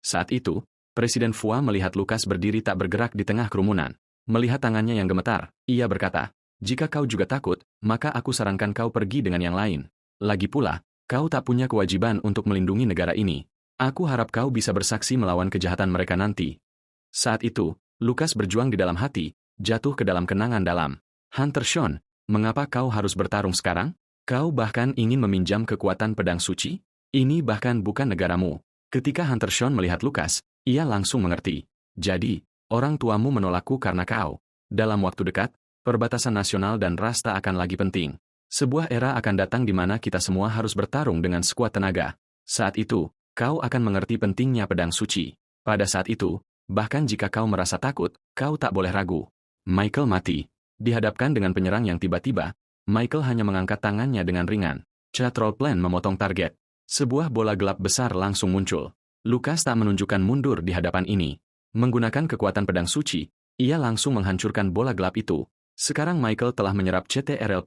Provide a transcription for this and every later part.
Saat itu, Presiden Fua melihat Lukas berdiri tak bergerak di tengah kerumunan. Melihat tangannya yang gemetar, ia berkata, "Jika kau juga takut, maka aku sarankan kau pergi dengan yang lain. Lagi pula, kau tak punya kewajiban untuk melindungi negara ini. Aku harap kau bisa bersaksi melawan kejahatan mereka nanti." Saat itu, Lukas berjuang di dalam hati, jatuh ke dalam kenangan dalam. "Hunter Sean, mengapa kau harus bertarung sekarang? Kau bahkan ingin meminjam kekuatan pedang suci? Ini bahkan bukan negaramu." Ketika Hunter Sean melihat Lukas, ia langsung mengerti. "Jadi, orang tuamu menolakku karena kau. Dalam waktu dekat, perbatasan nasional dan ras tak akan lagi penting. Sebuah era akan datang di mana kita semua harus bertarung dengan sekuat tenaga. Saat itu, kau akan mengerti pentingnya pedang suci. Pada saat itu, bahkan jika kau merasa takut, kau tak boleh ragu." Michael mati. Dihadapkan dengan penyerang yang tiba-tiba, Michael hanya mengangkat tangannya dengan ringan. Control Plan memotong target. Sebuah bola gelap besar langsung muncul. Lukas tak menunjukkan mundur di hadapan ini. Menggunakan kekuatan pedang suci, ia langsung menghancurkan bola gelap itu. Sekarang Michael telah menyerap CTRL+.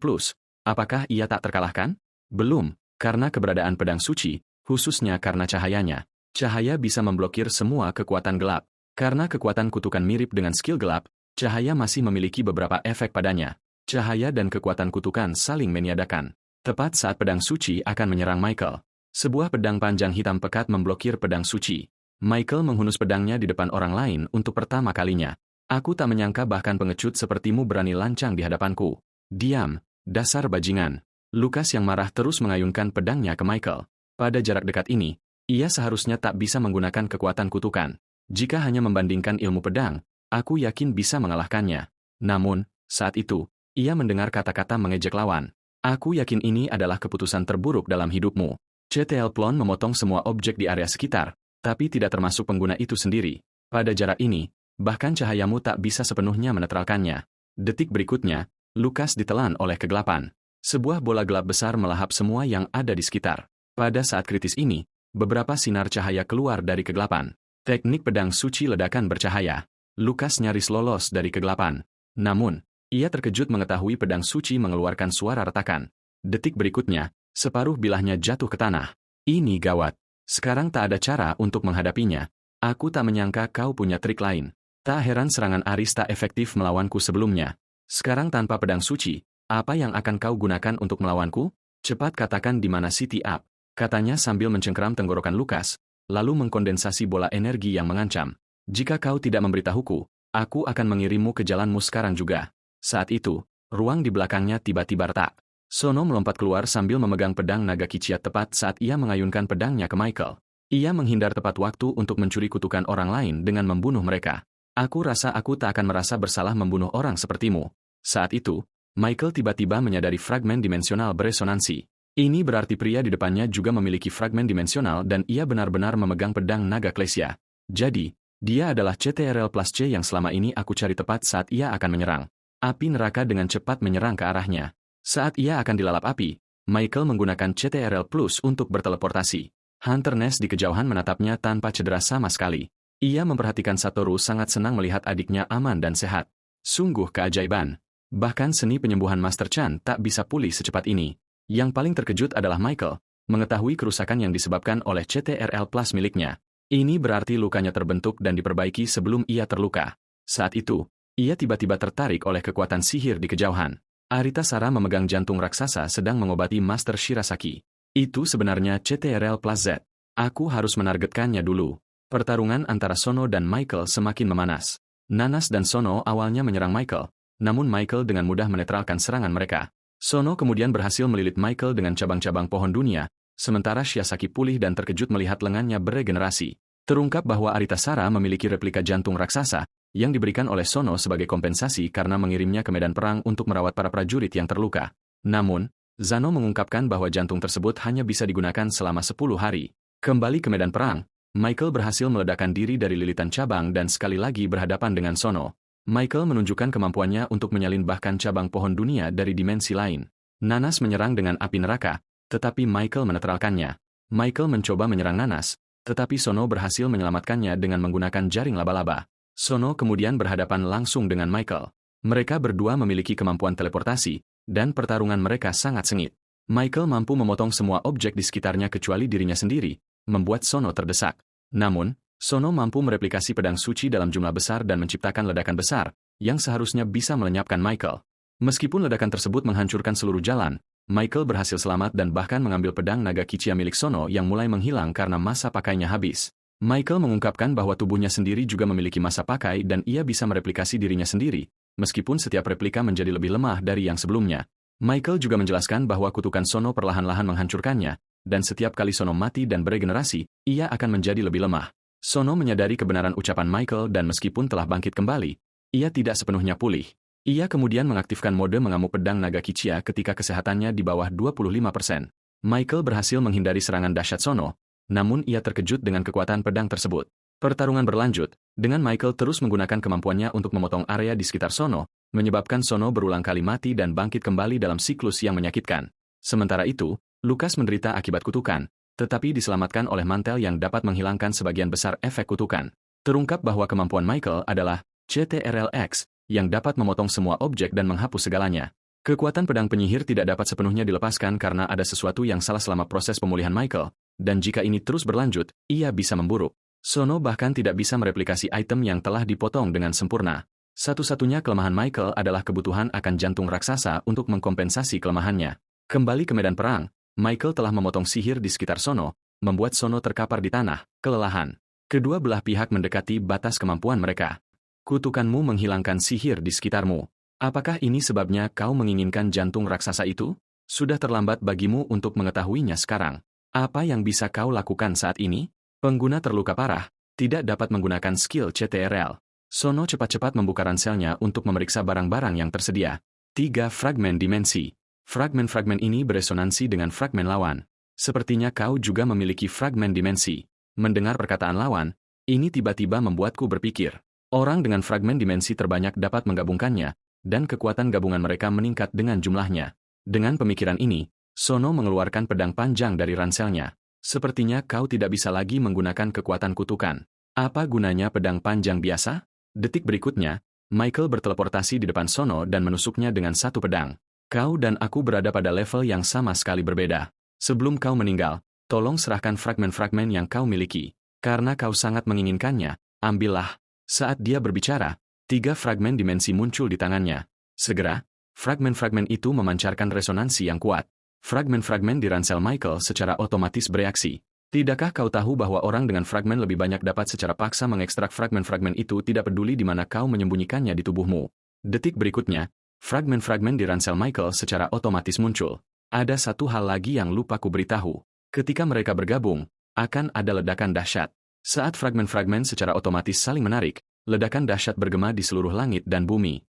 Apakah ia tak terkalahkan? Belum, karena keberadaan pedang suci, khususnya karena cahayanya. Cahaya bisa memblokir semua kekuatan gelap. Karena kekuatan kutukan mirip dengan skill gelap, cahaya masih memiliki beberapa efek padanya. Cahaya dan kekuatan kutukan saling meniadakan. Tepat saat pedang suci akan menyerang Michael, sebuah pedang panjang hitam pekat memblokir pedang suci. Michael menghunus pedangnya di depan orang lain untuk pertama kalinya. "Aku tak menyangka bahkan pengecut sepertimu berani lancang di hadapanku. Diam, dasar bajingan." Lukas yang marah terus mengayunkan pedangnya ke Michael. Pada jarak dekat ini, ia seharusnya tak bisa menggunakan kekuatan kutukan. Jika hanya membandingkan ilmu pedang, aku yakin bisa mengalahkannya. Namun, saat itu, ia mendengar kata-kata mengejek lawan. "Aku yakin ini adalah keputusan terburuk dalam hidupmu." CTL Plon memotong semua objek di area sekitar, tapi tidak termasuk pengguna itu sendiri. Pada jarak ini, bahkan cahayamu tak bisa sepenuhnya menetralkannya. Detik berikutnya, Lukas ditelan oleh kegelapan. Sebuah bola gelap besar melahap semua yang ada di sekitar. Pada saat kritis ini, beberapa sinar cahaya keluar dari kegelapan. Teknik pedang suci ledakan bercahaya. Lukas nyaris lolos dari kegelapan. Namun, ia terkejut mengetahui pedang suci mengeluarkan suara retakan. Detik berikutnya, separuh bilahnya jatuh ke tanah. "Ini gawat. Sekarang tak ada cara untuk menghadapinya. Aku tak menyangka kau punya trik lain. Tak heran serangan Aris tak efektif melawanku sebelumnya. Sekarang tanpa pedang suci, apa yang akan kau gunakan untuk melawanku? Cepat katakan di mana City Up," katanya sambil mencengkeram tenggorokan Lukas, lalu mengkondensasi bola energi yang mengancam. "Jika kau tidak memberitahuku, aku akan mengirimmu ke jalanmu sekarang juga." Saat itu, ruang di belakangnya tiba-tiba retak. Sono melompat keluar sambil memegang pedang naga kiciat tepat saat ia mengayunkan pedangnya ke Michael. Ia menghindar tepat waktu untuk mencuri kutukan orang lain dengan membunuh mereka. "Aku rasa aku tak akan merasa bersalah membunuh orang sepertimu." Saat itu, Michael tiba-tiba menyadari fragmen dimensional beresonansi. Ini berarti pria di depannya juga memiliki fragmen dimensional dan ia benar-benar memegang pedang naga Klesia. Jadi, dia adalah CTRL+C yang selama ini aku cari tepat saat ia akan menyerang. Api neraka dengan cepat menyerang ke arahnya. Saat ia akan dilalap api, Michael menggunakan CTRL+ untuk berteleportasi. Hunter Ness di kejauhan menatapnya tanpa cedera sama sekali. Ia memperhatikan Satoru sangat senang melihat adiknya aman dan sehat. Sungguh keajaiban. Bahkan seni penyembuhan Master Chan tak bisa pulih secepat ini. Yang paling terkejut adalah Michael, mengetahui kerusakan yang disebabkan oleh CTRL+ miliknya. Ini berarti lukanya terbentuk dan diperbaiki sebelum ia terluka. Saat itu, ia tiba-tiba tertarik oleh kekuatan sihir di kejauhan. Arita Sara memegang jantung raksasa sedang mengobati Master Shirasaki. Itu sebenarnya CTRL+Z. Aku harus menargetkannya dulu. Pertarungan antara Sono dan Michael semakin memanas. Nanas dan Sono awalnya menyerang Michael, namun Michael dengan mudah menetralkan serangan mereka. Sono kemudian berhasil melilit Michael dengan cabang-cabang pohon dunia, sementara Shirasaki pulih dan terkejut melihat lengannya beregenerasi. Terungkap bahwa Arita Sara memiliki replika jantung raksasa, yang diberikan oleh Sono sebagai kompensasi karena mengirimnya ke medan perang untuk merawat para prajurit yang terluka. Namun, Zano mengungkapkan bahwa jantung tersebut hanya bisa digunakan selama 10 hari. Kembali ke medan perang, Michael berhasil meledakkan diri dari lilitan cabang dan sekali lagi berhadapan dengan Sono. Michael menunjukkan kemampuannya untuk menyalin bahkan cabang pohon dunia dari dimensi lain. Nanas menyerang dengan api neraka, tetapi Michael menetralkannya. Michael mencoba menyerang Nanas, tetapi Sono berhasil menyelamatkannya dengan menggunakan jaring laba-laba. Sono kemudian berhadapan langsung dengan Michael. Mereka berdua memiliki kemampuan teleportasi, dan pertarungan mereka sangat sengit. Michael mampu memotong semua objek di sekitarnya kecuali dirinya sendiri, membuat Sono terdesak. Namun, Sono mampu mereplikasi pedang suci dalam jumlah besar dan menciptakan ledakan besar, yang seharusnya bisa melenyapkan Michael. Meskipun ledakan tersebut menghancurkan seluruh jalan, Michael berhasil selamat dan bahkan mengambil pedang naga Kichia milik Sono yang mulai menghilang karena masa pakainya habis. Michael mengungkapkan bahwa tubuhnya sendiri juga memiliki masa pakai dan ia bisa mereplikasi dirinya sendiri, meskipun setiap replika menjadi lebih lemah dari yang sebelumnya. Michael juga menjelaskan bahwa kutukan Sono perlahan-lahan menghancurkannya, dan setiap kali Sono mati dan beregenerasi, ia akan menjadi lebih lemah. Sono menyadari kebenaran ucapan Michael dan meskipun telah bangkit kembali, ia tidak sepenuhnya pulih. Ia kemudian mengaktifkan mode mengamuk pedang naga Kichia ketika kesehatannya di bawah 25%. Michael berhasil menghindari serangan dahsyat Sono, namun ia terkejut dengan kekuatan pedang tersebut. Pertarungan berlanjut, dengan Michael terus menggunakan kemampuannya untuk memotong area di sekitar Sono, menyebabkan Sono berulang kali mati dan bangkit kembali dalam siklus yang menyakitkan. Sementara itu, Lucas menderita akibat kutukan, tetapi diselamatkan oleh mantel yang dapat menghilangkan sebagian besar efek kutukan. Terungkap bahwa kemampuan Michael adalah CTRL-X, yang dapat memotong semua objek dan menghapus segalanya. Kekuatan pedang penyihir tidak dapat sepenuhnya dilepaskan karena ada sesuatu yang salah selama proses pemulihan Michael, dan jika ini terus berlanjut, ia bisa memburuk. Sono bahkan tidak bisa mereplikasi item yang telah dipotong dengan sempurna. Satu-satunya kelemahan Michael adalah kebutuhan akan jantung raksasa untuk mengkompensasi kelemahannya. Kembali ke medan perang, Michael telah memotong sihir di sekitar Sono, membuat Sono terkapar di tanah, kelelahan. Kedua belah pihak mendekati batas kemampuan mereka. Kutukanmu menghilangkan sihir di sekitarmu. Apakah ini sebabnya kau menginginkan jantung raksasa itu? Sudah terlambat bagimu untuk mengetahuinya sekarang. Apa yang bisa kau lakukan saat ini? Pengguna terluka parah, tidak dapat menggunakan skill CTRL. Sono cepat-cepat membuka ranselnya untuk memeriksa barang-barang yang tersedia. 3 fragmen dimensi. Fragmen-fragmen ini beresonansi dengan fragmen lawan. Sepertinya kau juga memiliki fragmen dimensi. Mendengar perkataan lawan, ini tiba-tiba membuatku berpikir. Orang dengan fragmen dimensi terbanyak dapat menggabungkannya, dan kekuatan gabungan mereka meningkat dengan jumlahnya. Dengan pemikiran ini, Sono mengeluarkan pedang panjang dari ranselnya. Sepertinya kau tidak bisa lagi menggunakan kekuatan kutukan. Apa gunanya pedang panjang biasa? Detik berikutnya, Michael berteleportasi di depan Sono dan menusuknya dengan satu pedang. Kau dan aku berada pada level yang sama sekali berbeda. Sebelum kau meninggal, tolong serahkan fragmen-fragmen yang kau miliki. Karena kau sangat menginginkannya, ambillah. Saat dia berbicara, 3 fragmen dimensi muncul di tangannya. Segera, fragmen-fragmen itu memancarkan resonansi yang kuat. Fragmen-fragmen di ransel Michael secara otomatis bereaksi. Tidakkah kau tahu bahwa orang dengan fragmen lebih banyak dapat secara paksa mengekstrak fragmen-fragmen itu tidak peduli di mana kau menyembunyikannya di tubuhmu? Detik berikutnya, fragmen-fragmen di ransel Michael secara otomatis muncul. Ada satu hal lagi yang lupa ku beritahu. Ketika mereka bergabung, akan ada ledakan dahsyat. Saat fragmen-fragmen secara otomatis saling menarik, ledakan dahsyat bergema di seluruh langit dan bumi.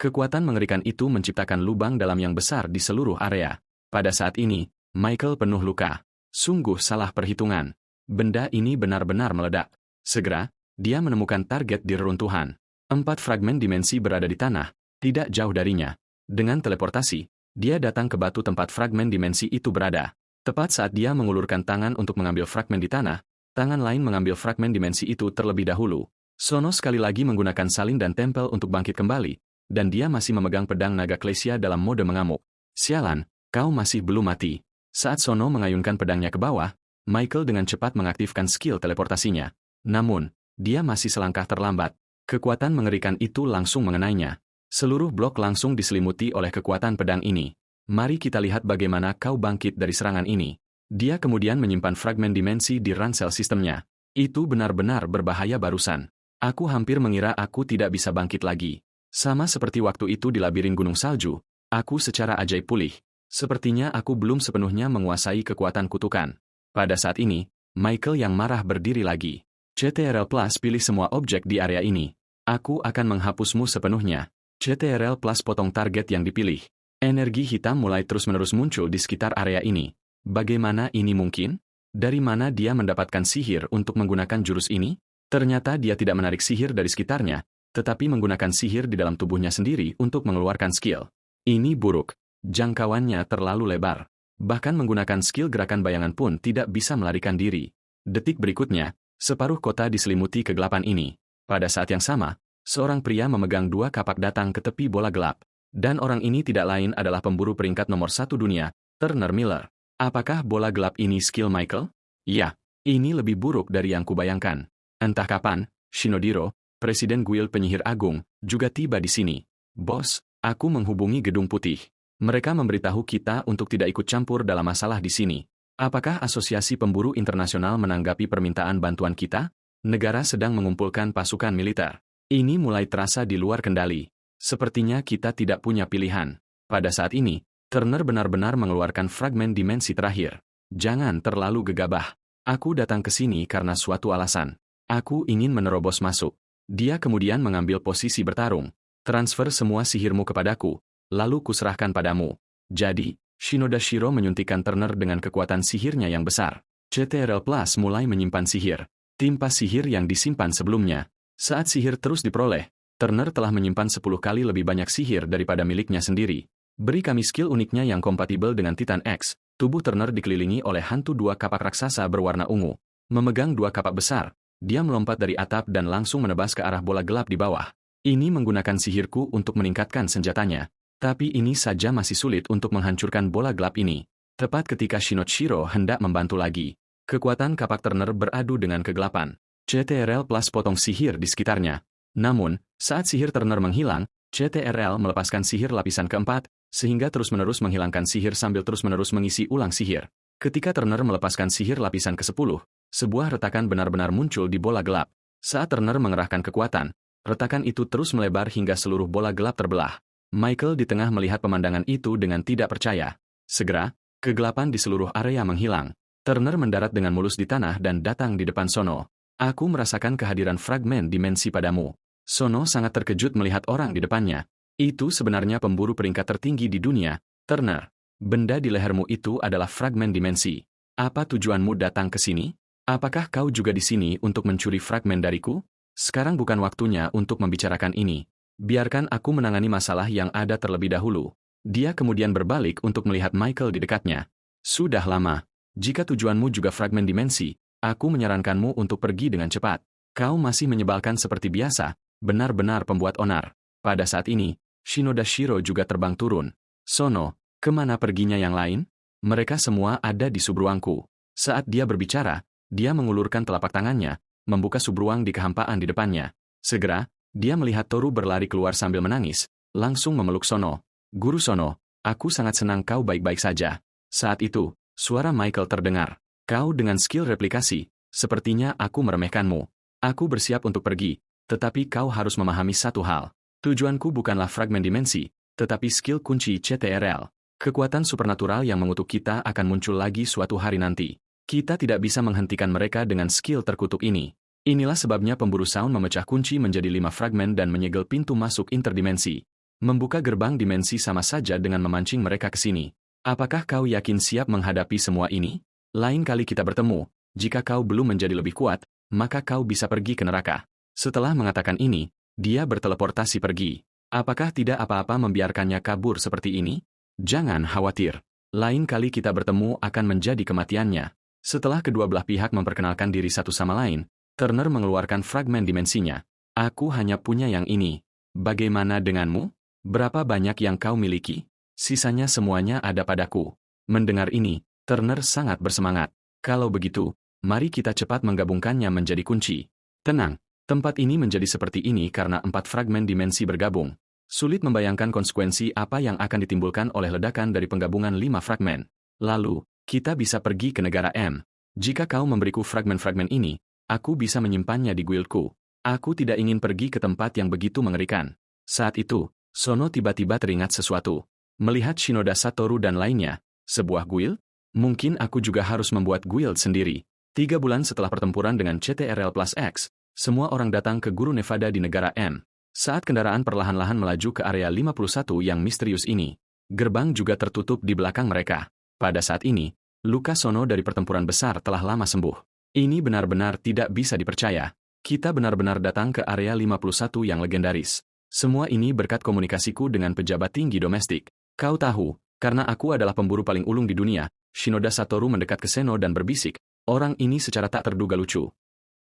Kekuatan mengerikan itu menciptakan lubang dalam yang besar di seluruh area. Pada saat ini, Michael penuh luka. Sungguh salah perhitungan. Benda ini benar-benar meledak. Segera, dia menemukan target di reruntuhan. 4 fragmen dimensi berada di tanah, tidak jauh darinya. Dengan teleportasi, dia datang ke batu tempat fragmen dimensi itu berada. Tepat saat dia mengulurkan tangan untuk mengambil fragmen di tanah, tangan lain mengambil fragmen dimensi itu terlebih dahulu. Sono sekali lagi menggunakan salin dan tempel untuk bangkit kembali, dan dia masih memegang pedang naga Klesia dalam mode mengamuk. Sialan, kau masih belum mati. Saat Sono mengayunkan pedangnya ke bawah, Michael dengan cepat mengaktifkan skill teleportasinya. Namun, dia masih selangkah terlambat. Kekuatan mengerikan itu langsung mengenainya. Seluruh blok langsung diselimuti oleh kekuatan pedang ini. Mari kita lihat bagaimana kau bangkit dari serangan ini. Dia kemudian menyimpan fragmen dimensi di ransel sistemnya. Itu benar-benar berbahaya barusan. Aku hampir mengira aku tidak bisa bangkit lagi. Sama seperti waktu itu di labirin gunung salju, aku secara ajaib pulih. Sepertinya aku belum sepenuhnya menguasai kekuatan kutukan. Pada saat ini, Michael yang marah berdiri lagi. CTRL Plus pilih semua objek di area ini. Aku akan menghapusmu sepenuhnya. CTRL Plus potong target yang dipilih. Energi hitam mulai terus-menerus muncul di sekitar area ini. Bagaimana ini mungkin? Dari mana dia mendapatkan sihir untuk menggunakan jurus ini? Ternyata dia tidak menarik sihir dari sekitarnya, tetapi menggunakan sihir di dalam tubuhnya sendiri untuk mengeluarkan skill. Ini buruk. Jangkauannya terlalu lebar. Bahkan menggunakan skill gerakan bayangan pun tidak bisa melarikan diri. Detik berikutnya, separuh kota diselimuti kegelapan ini. Pada saat yang sama, seorang pria memegang 2 kapak datang ke tepi bola gelap. Dan orang ini tidak lain adalah pemburu peringkat nomor 1 dunia, Turner Miller. Apakah bola gelap ini skill Michael? Ya, ini lebih buruk dari yang kubayangkan. Entah kapan, Shinodiro, Presiden Guild Penyihir Agung, juga tiba di sini. Bos, aku menghubungi Gedung Putih. Mereka memberitahu kita untuk tidak ikut campur dalam masalah di sini. Apakah Asosiasi Pemburu Internasional menanggapi permintaan bantuan kita? Negara sedang mengumpulkan pasukan militer. Ini mulai terasa di luar kendali. Sepertinya kita tidak punya pilihan. Pada saat ini, Turner benar-benar mengeluarkan fragmen dimensi terakhir. Jangan terlalu gegabah. Aku datang ke sini karena suatu alasan. Aku ingin menerobos masuk. Dia kemudian mengambil posisi bertarung. Transfer semua sihirmu kepadaku, lalu kuserahkan padamu. Jadi, Shinoda Shiro menyuntikkan Turner dengan kekuatan sihirnya yang besar. CTRL Plus mulai menyimpan sihir. Timpa sihir yang disimpan sebelumnya. Saat sihir terus diperoleh, Turner telah menyimpan 10 kali lebih banyak sihir daripada miliknya sendiri. Beri kami skill uniknya yang kompatibel dengan Titan X. Tubuh Turner dikelilingi oleh hantu 2 kapak raksasa berwarna ungu. Memegang 2 kapak besar, dia melompat dari atap dan langsung menebas ke arah bola gelap di bawah. Ini menggunakan sihirku untuk meningkatkan senjatanya. Tapi ini saja masih sulit untuk menghancurkan bola gelap ini. Tepat ketika Shinochiro hendak membantu lagi, kekuatan kapak Turner beradu dengan kegelapan. CTRL Plus potong sihir di sekitarnya. Namun, saat sihir Turner menghilang, CTRL melepaskan sihir lapisan keempat, sehingga terus-menerus menghilangkan sihir sambil terus-menerus mengisi ulang sihir. Ketika Turner melepaskan sihir lapisan ke-10, sebuah retakan benar-benar muncul di bola gelap. Saat Turner mengerahkan kekuatan, retakan itu terus melebar hingga seluruh bola gelap terbelah. Michael di tengah melihat pemandangan itu dengan tidak percaya. Segera, kegelapan di seluruh area menghilang. Turner mendarat dengan mulus di tanah dan datang di depan Sono. Aku merasakan kehadiran fragmen dimensi padamu. Sono sangat terkejut melihat orang di depannya. Itu sebenarnya pemburu peringkat tertinggi di dunia, Turner. Benda di lehermu itu adalah fragmen dimensi. Apa tujuanmu datang ke sini? Apakah kau juga di sini untuk mencuri fragmen dariku? Sekarang bukan waktunya untuk membicarakan ini. Biarkan aku menangani masalah yang ada terlebih dahulu. Dia kemudian berbalik untuk melihat Michael di dekatnya. Sudah lama. Jika tujuanmu juga fragmen dimensi, aku menyarankanmu untuk pergi dengan cepat. Kau masih menyebalkan seperti biasa, benar-benar pembuat onar. Pada saat ini, Shinoda Shiro juga terbang turun. Sono, kemana perginya yang lain? Mereka semua ada di subruangku. Saat dia berbicara, dia mengulurkan telapak tangannya, membuka subruang di kehampaan di depannya. Segera, dia melihat Toru berlari keluar sambil menangis, langsung memeluk Sono. Guru Sono, aku sangat senang kau baik-baik saja. Saat itu, suara Michael terdengar. Kau dengan skill replikasi, sepertinya aku meremehkanmu. Aku bersiap untuk pergi, tetapi kau harus memahami satu hal. Tujuanku bukanlah fragmen dimensi, tetapi skill kunci CTRL. Kekuatan supernatural yang mengutuk kita akan muncul lagi suatu hari nanti. Kita tidak bisa menghentikan mereka dengan skill terkutuk ini. Inilah sebabnya pemburu sound memecah kunci menjadi 5 fragmen dan menyegel pintu masuk interdimensi. Membuka gerbang dimensi sama saja dengan memancing mereka ke sini. Apakah kau yakin siap menghadapi semua ini? Lain kali kita bertemu, jika kau belum menjadi lebih kuat, maka kau bisa pergi ke neraka. Setelah mengatakan ini, dia berteleportasi pergi. Apakah tidak apa-apa membiarkannya kabur seperti ini? Jangan khawatir. Lain kali kita bertemu akan menjadi kematiannya. Setelah kedua belah pihak memperkenalkan diri satu sama lain, Turner mengeluarkan fragmen dimensinya. Aku hanya punya yang ini. Bagaimana denganmu? Berapa banyak yang kau miliki? Sisanya semuanya ada padaku. Mendengar ini, Turner sangat bersemangat. Kalau begitu, mari kita cepat menggabungkannya menjadi kunci. Tenang, tempat ini menjadi seperti ini karena 4 fragmen dimensi bergabung. Sulit membayangkan konsekuensi apa yang akan ditimbulkan oleh ledakan dari penggabungan 5 fragmen. Lalu, kita bisa pergi ke negara M. Jika kau memberiku fragmen-fragmen ini, aku bisa menyimpannya di guildku. Aku tidak ingin pergi ke tempat yang begitu mengerikan. Saat itu, Sono tiba-tiba teringat sesuatu. Melihat Shinoda Satoru dan lainnya, sebuah guild? Mungkin aku juga harus membuat guild sendiri. 3 bulan setelah pertempuran dengan CTRL Plus X, semua orang datang ke Guru Nevada di negara M. Saat kendaraan perlahan-lahan melaju ke area 51 yang misterius ini, gerbang juga tertutup di belakang mereka. Pada saat ini, luka Sono dari pertempuran besar telah lama sembuh. Ini benar-benar tidak bisa dipercaya. Kita benar-benar datang ke area 51 yang legendaris. Semua ini berkat komunikasiku dengan pejabat tinggi domestik. Kau tahu, karena aku adalah pemburu paling ulung di dunia, Shinoda Satoru mendekat ke Seno dan berbisik, orang ini secara tak terduga lucu.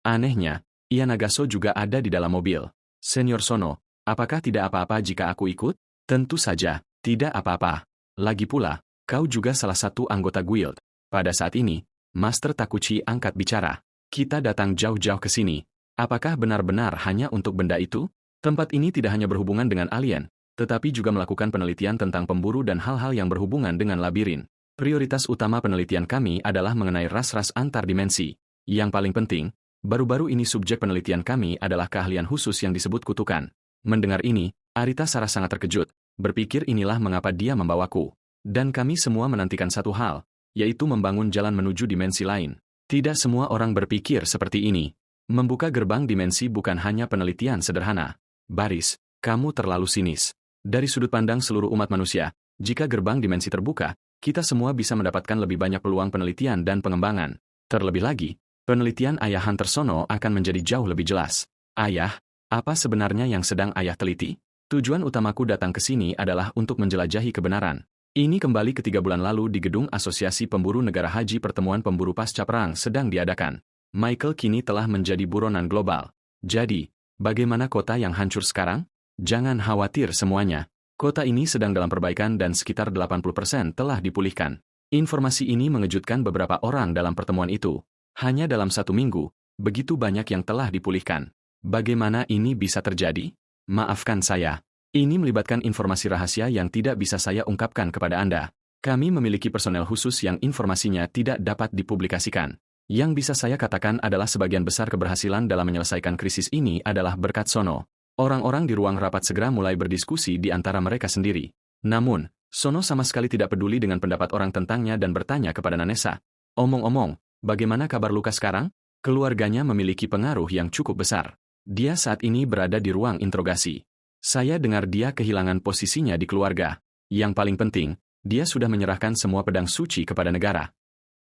Anehnya, Ianagaso juga ada di dalam mobil. Senior Sono, apakah tidak apa-apa jika aku ikut? Tentu saja, tidak apa-apa. Lagi pula, kau juga salah satu anggota guild. Pada saat ini, Master Takuchi angkat bicara. Kita datang jauh-jauh ke sini. Apakah benar-benar hanya untuk benda itu? Tempat ini tidak hanya berhubungan dengan alien, tetapi juga melakukan penelitian tentang pemburu dan hal-hal yang berhubungan dengan labirin. Prioritas utama penelitian kami adalah mengenai ras-ras antar dimensi. Yang paling penting, baru-baru ini subjek penelitian kami adalah keahlian khusus yang disebut kutukan. Mendengar ini, Arita Sarah sangat terkejut, berpikir inilah mengapa dia membawaku. Dan kami semua menantikan satu hal, yaitu membangun jalan menuju dimensi lain. Tidak semua orang berpikir seperti ini. Membuka gerbang dimensi bukan hanya penelitian sederhana. Baris, kamu terlalu sinis. Dari sudut pandang seluruh umat manusia, jika gerbang dimensi terbuka, kita semua bisa mendapatkan lebih banyak peluang penelitian dan pengembangan. Terlebih lagi, penelitian Ayah Hunter Sono akan menjadi jauh lebih jelas. Ayah, apa sebenarnya yang sedang Ayah teliti? Tujuan utamaku datang ke sini adalah untuk menjelajahi kebenaran. Ini kembali ke 3 bulan lalu di gedung Asosiasi Pemburu Negara Haji. Pertemuan pemburu pasca perang sedang diadakan. Michael kini telah menjadi buronan global. Jadi, bagaimana kota yang hancur sekarang? Jangan khawatir semuanya. Kota ini sedang dalam perbaikan dan sekitar 80% telah dipulihkan. Informasi ini mengejutkan beberapa orang dalam pertemuan itu. Hanya dalam 1 minggu, begitu banyak yang telah dipulihkan. Bagaimana ini bisa terjadi? Maafkan saya. Ini melibatkan informasi rahasia yang tidak bisa saya ungkapkan kepada Anda. Kami memiliki personel khusus yang informasinya tidak dapat dipublikasikan. Yang bisa saya katakan adalah sebagian besar keberhasilan dalam menyelesaikan krisis ini adalah berkat Sono. Orang-orang di ruang rapat segera mulai berdiskusi di antara mereka sendiri. Namun, Sono sama sekali tidak peduli dengan pendapat orang tentangnya dan bertanya kepada Nanessa. Omong-omong, bagaimana kabar Luka sekarang? Keluarganya memiliki pengaruh yang cukup besar. Dia saat ini berada di ruang interogasi. Saya dengar dia kehilangan posisinya di keluarga. Yang paling penting, dia sudah menyerahkan semua pedang suci kepada negara.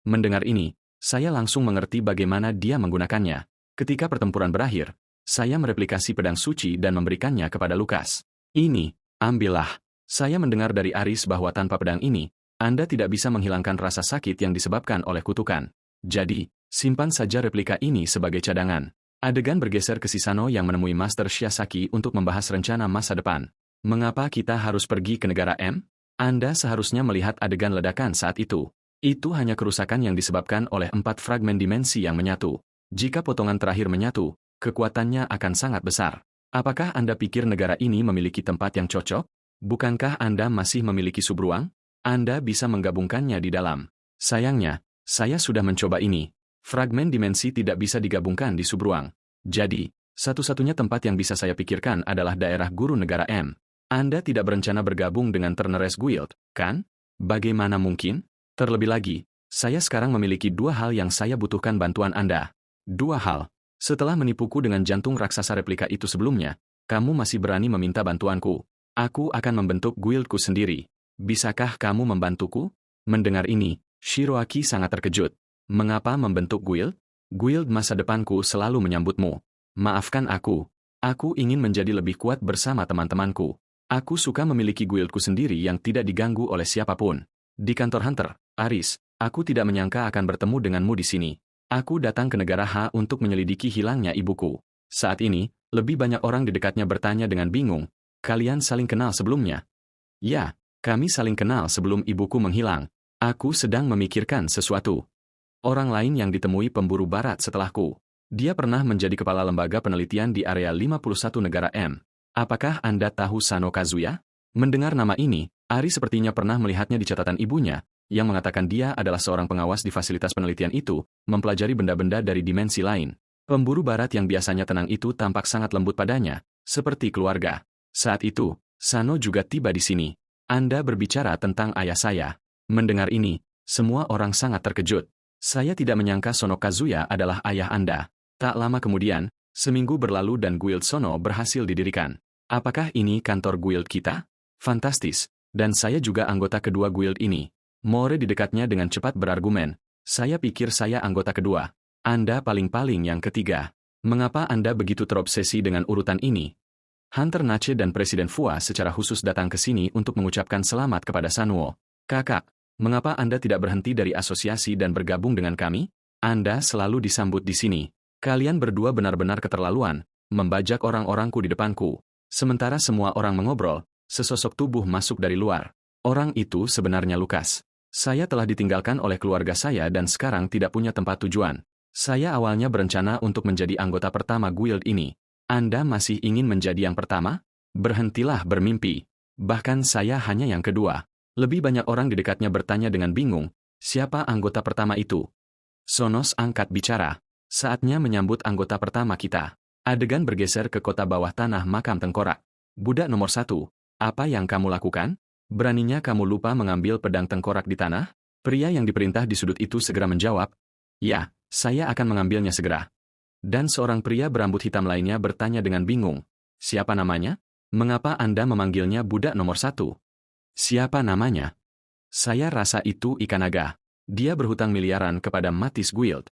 Mendengar ini, saya langsung mengerti bagaimana dia menggunakannya. Ketika pertempuran berakhir, saya mereplikasi pedang suci dan memberikannya kepada Lukas. Ini, ambillah. Saya mendengar dari Aris bahwa tanpa pedang ini, Anda tidak bisa menghilangkan rasa sakit yang disebabkan oleh kutukan. Jadi, simpan saja replika ini sebagai cadangan. Adegan bergeser ke Shisano yang menemui Master Shiasaki untuk membahas rencana masa depan. Mengapa kita harus pergi ke negara M? Anda seharusnya melihat adegan ledakan saat itu. Itu hanya kerusakan yang disebabkan oleh 4 fragmen dimensi yang menyatu. Jika potongan terakhir menyatu, kekuatannya akan sangat besar. Apakah Anda pikir negara ini memiliki tempat yang cocok? Bukankah Anda masih memiliki subruang? Anda bisa menggabungkannya di dalam. Sayangnya, saya sudah mencoba ini. Fragmen dimensi tidak bisa digabungkan di subruang. Jadi, satu-satunya tempat yang bisa saya pikirkan adalah daerah guru negara M. Anda tidak berencana bergabung dengan Turner's Guild, kan? Bagaimana mungkin? Terlebih lagi, saya sekarang memiliki 2 hal yang saya butuhkan bantuan Anda. 2 hal. Setelah menipuku dengan jantung raksasa replika itu sebelumnya, kamu masih berani meminta bantuanku. Aku akan membentuk guildku sendiri. Bisakah kamu membantuku? Mendengar ini, Shiroaki sangat terkejut. Mengapa membentuk guild? Guild masa depanku selalu menyambutmu. Maafkan aku. Aku ingin menjadi lebih kuat bersama teman-temanku. Aku suka memiliki guildku sendiri yang tidak diganggu oleh siapapun. Di kantor Hunter, Aris, aku tidak menyangka akan bertemu denganmu di sini. Aku datang ke negara H untuk menyelidiki hilangnya ibuku. Saat ini, lebih banyak orang di dekatnya bertanya dengan bingung, kalian saling kenal sebelumnya? Ya, kami saling kenal sebelum ibuku menghilang. Aku sedang memikirkan sesuatu. Orang lain yang ditemui pemburu barat setelahku. Dia pernah menjadi kepala lembaga penelitian di area 51 negara M. Apakah Anda tahu Sano Kazuya? Mendengar nama ini, Ari sepertinya pernah melihatnya di catatan ibunya, yang mengatakan dia adalah seorang pengawas di fasilitas penelitian itu, mempelajari benda-benda dari dimensi lain. Pemburu barat yang biasanya tenang itu tampak sangat lembut padanya, seperti keluarga. Saat itu, Sano juga tiba di sini. Anda berbicara tentang ayah saya. Mendengar ini, semua orang sangat terkejut. Saya tidak menyangka Sono Kazuya adalah ayah Anda. Tak lama kemudian, seminggu berlalu dan Guild Sono berhasil didirikan. Apakah ini kantor guild kita? Fantastis. Dan saya juga anggota kedua guild ini. More di dekatnya dengan cepat berargumen. Saya pikir saya anggota kedua. Anda paling-paling yang ketiga. Mengapa Anda begitu terobsesi dengan urutan ini? Hunter Nache dan Presiden Fua secara khusus datang ke sini untuk mengucapkan selamat kepada Sanwo. Kakak, mengapa Anda tidak berhenti dari asosiasi dan bergabung dengan kami? Anda selalu disambut di sini. Kalian berdua benar-benar keterlaluan, membajak orang-orangku di depanku. Sementara semua orang mengobrol, sesosok tubuh masuk dari luar. Orang itu sebenarnya Lukas. Saya telah ditinggalkan oleh keluarga saya dan sekarang tidak punya tempat tujuan. Saya awalnya berencana untuk menjadi anggota pertama guild ini. Anda masih ingin menjadi yang pertama? Berhentilah bermimpi. Bahkan saya hanya yang kedua. Lebih banyak orang di dekatnya bertanya dengan bingung, siapa anggota pertama itu? Sonos angkat bicara. Saatnya menyambut anggota pertama kita. Adegan bergeser ke kota bawah tanah makam tengkorak. Budak nomor 1, apa yang kamu lakukan? Beraninya kamu lupa mengambil pedang tengkorak di tanah? Pria yang diperintah di sudut itu segera menjawab, ya, saya akan mengambilnya segera. Dan seorang pria berambut hitam lainnya bertanya dengan bingung, siapa namanya? Mengapa Anda memanggilnya budak nomor 1? Siapa namanya? Saya rasa itu ikan naga. Dia berhutang miliaran kepada Matis Guild.